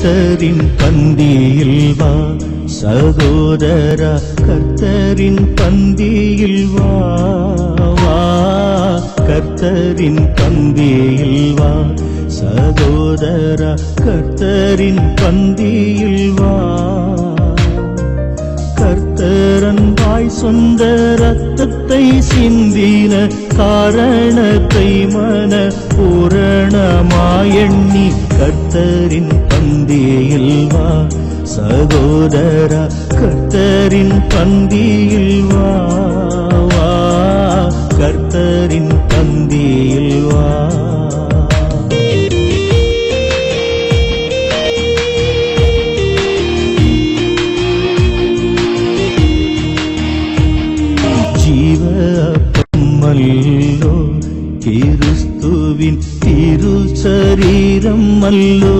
கர்த்தரின் பந்தியில் வா சகோதரா, கர்த்தரின் பந்தியில் வா, கர்த்தரின் பந்தியில் வா சகோதரா, கர்த்தரின் பந்தியில் வா. கர்த்தரன்பாய் சொந்த ரத்தத்தை சிந்தின காரணத்தை மன பூரணமாயெண்ணி கர்த்தரின் பந்தியில் வா சகோதரா, கர்த்தரின் பந்தியில் வா, கர்த்தரின் பந்தியில் வா. ஜீவப்பமல்லோ கிறிஸ்துவின் திருச்சரீரம் அல்லோ,